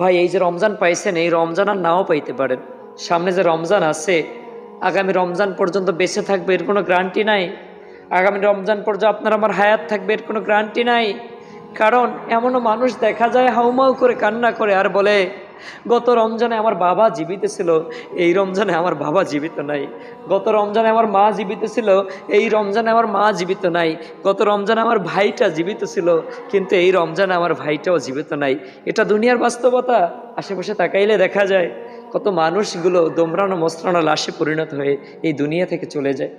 ভাই এই যে রমজান পাইছেন, এই রমজান আর নাও পাইতে পারেন। সামনে যে রমজান আছে, আগামী রমজান পর্যন্ত বেঁচে থাকবে এর কোনো গ্যারান্টি নাই। আগামী রমজান পর্যন্ত আপনার আমার হায়াত থাকবে এর কোনো গ্যারান্টি নাই। কারণ এমনও মানুষ দেখা যায় হাউমাউ করে কান্না করে আর বলে, গত রমজানে আমার বাবা জীবিত ছিল, এই রমজানে আমার বাবা জীবিত নাই। গত রমজানে আমার মা জীবিত ছিল, এই রমজানে আমার মা জীবিত নাই। গত রমজানে আমার ভাইটা জীবিত ছিল, কিন্তু এই রমজানে আমার ভাইটাও জীবিত নাই। এটা দুনিয়ার বাস্তবতা। আশেপাশে তাকাইলে দেখা যায় কত মানুষগুলো দোমরানো মসরানো লাশে পরিণত হয়ে এই দুনিয়া থেকে চলে যায়।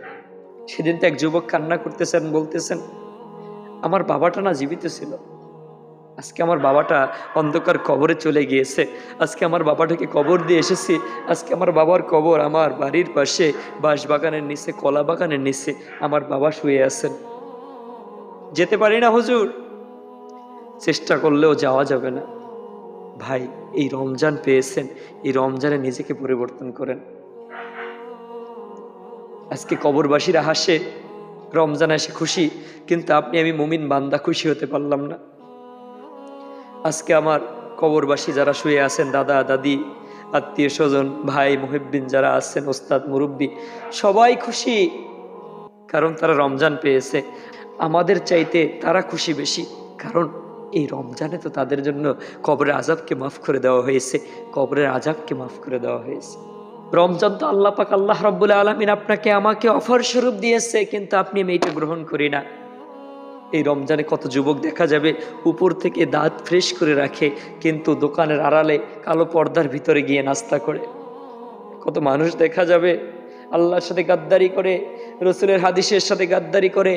সেদিন তো এক যুবক কান্না করতেছেন, বলতেছেন, আমার বাবাটা না জীবিত ছিল, আজকে আমার বাবাটা অন্ধকার কবরে চলে গিয়েছে। আজকে আমার বাবাটাকে কবর দিয়ে এসেছি। আজকে আমার বাবার কবর আমার বাড়ির পাশে বাঁশবাগানের নিচে, কলা বাগানের নিচে আমার বাবা শুয়ে আছেন। যেতে পারি না হুজুর, চেষ্টা করলেও যাওয়া যাবে না। ভাই এই রমজান পেয়েছেন, এই রমজানে নিজেকে পরিবর্তন করেন। আজকে কবরবাসীরা হাসে, রমজান এসে খুশি, কিন্তু আপনি আমি মুমিন বান্দা খুশি হতে পারলাম না। আজকে আমার কবরবাসী যারা শুয়ে আছেন, দাদা দাদি, আত্মীয় স্বজন, ভাই মুহিব্বিন যারা আছেন, ওস্তাদ মুরব্বী, সবাই খুশি, কারণ তারা রমজান পেয়েছে। আমাদের চাইতে তারা খুশি বেশি, কারণ এই রমজানে তো তাদের জন্য কবরের আযাবকে মাফ করে দেওয়া হয়েছে, কবরের আযাবকে মাফ করে দেওয়া হয়েছে। রমজান তো আল্লাহ পাক, আল্লাহ রাব্বুল আলামিন আপনাকে আমাকে অফার স্বরূপ দিয়েছে, কিন্তু আপনি আমি এটা গ্রহণ করি না। এই রমজানে কত যুবক দেখা যাবে উপর থেকে দাঁত ফ্রেশ করে রাখে, কিন্তু দোকানের আড়ালে কালো পর্দার ভিতরে গিয়ে নাস্তা করে। কত মানুষ দেখা যাবে আল্লাহর সাথে গাদ্দারি করে, রসুলের হাদিসের সাথে গাদ্দারি করে,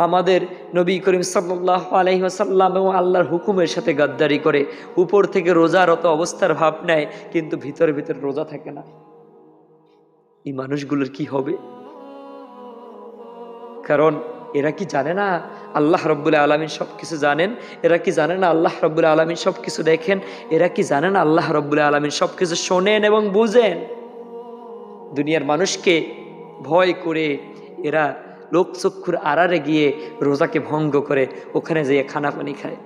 আমাদের নবী করিম সাল্লাল্লাহু আলাইহি ওয়াসাল্লাম এবং আল্লাহর হুকুমের সাথে গাদ্দারি করে। উপর থেকে রোজারত অবস্থার ভাব নেয়, কিন্তু ভিতরে ভিতরে রোজা থাকে না। এই মানুষগুলোর কি হবে? কারণ এরা কি জানে না আল্লাহ রাব্বুল আলামিন সব কিছু জানেন? এরা কি জানে না আল্লাহ রাব্বুল আলামিন সব কিছু দেখেন? এরা কি জানে না আল্লাহ রাব্বুল আলামিন সব কিছু শোনেন এবং বুঝেন? দুনিয়ার মানুষকে ভয় করে এরা লোকচক্ষুর আড়ালে গিয়ে রোজাকে ভঙ্গ করে, ওখানে যেয়ে খানাপানি খায়।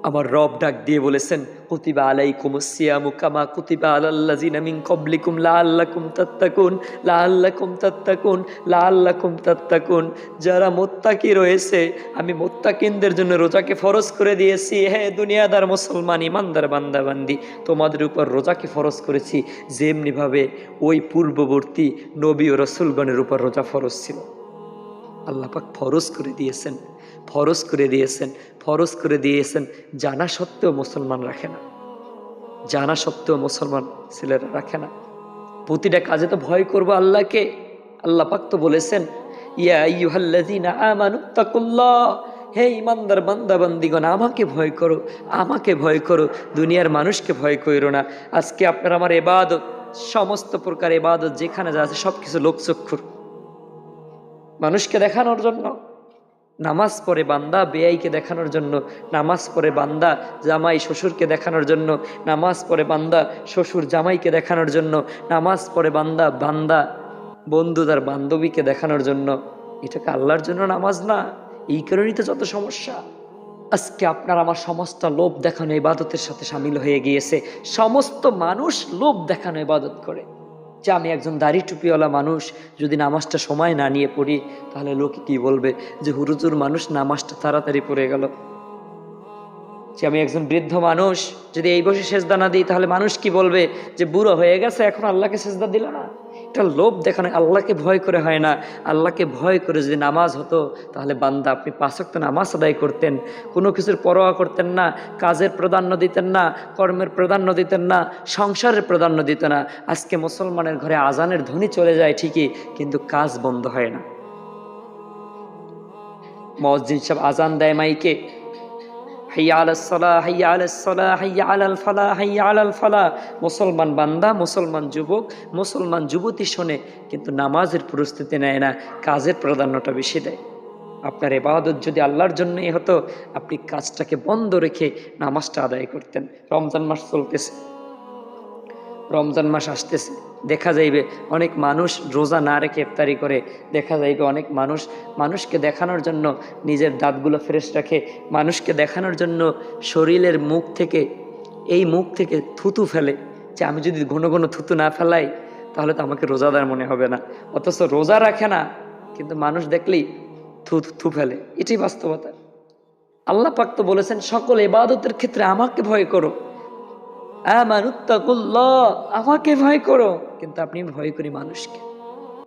আমার রব ডাক দিয়ে বলেছেন, কুতিবা আলাইকুমুস সিয়ামু কামা কুতিবা আলাল্লাযিনা মিন ক্বাবলিকুম লাআল্লাকুম তাত্তাকুন, লাআল্লাকুম তাত্তাকুন, লাআল্লাকুম তাত্তাকুন। যারা মুত্তাকি রয়েছে, আমি মুত্তাকিনদের জন্য রোজাকে ফরজ করে দিয়েছি। হে দুনিয়াদার মুসলমান ইমানদার বান্দা বান্দি, তোমাদের উপর রোজাকে ফরজ করেছি যেমনিভাবে ওই পূর্ববর্তী নবী ও রাসূলগণের উপর রোজা ফরজ ছিল। আল্লাহ পাক ফরজ করে দিয়েছেন, ফরজ করে দিয়েছেন, ফরজ করে দিয়েছেন, জানা সত্ত্বেও মুসলমান রাখে না, জানা সত্ত্বেও মুসলমান ছেলেরা রাখে না। প্রতিটা কাজে তো ভয় করবো আল্লাহকে। আল্লাহ পাক তো বলেছেন, ইয়া আইয়ুহাল্লাযীনা আমানুত্তাকুল্লাহ, হে ইমানদার বান্দা বান্দিগণ, আমাকে ভয় করো, আমাকে ভয় করো, দুনিয়ার মানুষকে ভয় করো না। আজকে আপনার আমার ইবাদত, সমস্ত প্রকার ইবাদত যেখানে যা আছে সব কিছু লোকচক্ষুর, মানুষকে দেখানোর জন্য। নামাজ পড়ে বান্দা বেয়াইকে দেখানোর জন্য, নামাজ পড়ে বান্দা জামাই শ্বশুরকে দেখানোর জন্য, নামাজ পড়ে বান্দা শ্বশুর জামাইকে দেখানোর জন্য, নামাজ পড়ে বান্দা বান্দা বন্ধু তার বান্ধবীকে দেখানোর জন্য। এটাকে আল্লাহর জন্য নামাজ না? এই কারণেই তো যত সমস্যা। আজকে আপনার আমার সমস্ত লোভ দেখানো ইবাদতের সাথে সামিল হয়ে গিয়েছে। সমস্ত মানুষ লোভ দেখানো ইবাদত করে, যে আমি একজন দাড়ি টুপিওয়ালা মানুষ, যদি নামাজটা সময় না নিয়ে পড়ি তাহলে লোকে কি বলবে, যে হুজুর মানুষ নামাজটা তাড়াতাড়ি পড়ে গেল। যে আমি একজন বৃদ্ধ মানুষ, যদি এই বসে সেজদা না দিই তাহলে মানুষ কি বলবে, যে বুড়ো হয়ে গেছে এখন আল্লাহকে সেজদা দিল না। এটা লোভ দেখানো, আল্লাহকে ভয় করে হয় না। আল্লাহকে ভয় করে যদি নামাজ হতো তাহলে বান্দা আপনি 5 ওয়াক্ত নামাজ আদায় করতেন, কোনো কিছুর পরোয়া করতেন না, কাজের প্রাধান্য দিতেন না, কর্মের প্রাধান্য দিতেন না, সংসারের প্রাধান্য দিত না। আজকে মুসলমানের ঘরে আজানের ধ্বনি চলে যায় ঠিকই, কিন্তু কাজ বন্ধ হয় না। মুয়াজ্জিন সাহেব আজান দেয় মাইকে, হাইয়া আলাস সালাহ, হাইয়া আলাস সালাহ, হাইয়া আলাল ফালাহ, হাইয়া আলাল ফালাহ। মুসলমান বান্দা, মুসলমান যুবক, মুসলমান যুবতী শোনে, কিন্তু নামাজের প্রস্তুতি নেয় না, কাজের প্রাধান্যটা বেশি দেয়। আপনার ইবাদত যদি আল্লাহর জন্যই হতো, আপনি কাজটাকে বন্ধ রেখে নামাজটা আদায় করতেন। রমজান মাস চলতেছে, রমজান মাস আসতেছে, দেখা যাইবে অনেক মানুষ রোজা না রেখে ইফতারি করে। দেখা যাইবে অনেক মানুষ মানুষকে দেখানোর জন্য নিজের দাঁতগুলো ফ্রেশ রাখে, মানুষকে দেখানোর জন্য শরীরের মুখ থেকে এই মুখ থেকে থুতু ফেলে যে আমি যদি ঘন ঘন থুতু না ফেলাই তাহলে তো আমাকে রোজাদার মনে হবে না, অথচ রোজা রাখে না কিন্তু মানুষ দেখলেই থু থু ফেলে। এটাই বাস্তবতা। আল্লাহ পাক তো বলেছেন সকল ইবাদতের ক্ষেত্রে আমাকে ভয় করো, আমানুত্তাকুল্লাহ, আমাকে ভয় করো, কিন্তু আপনি ভয় করি মানুষকে।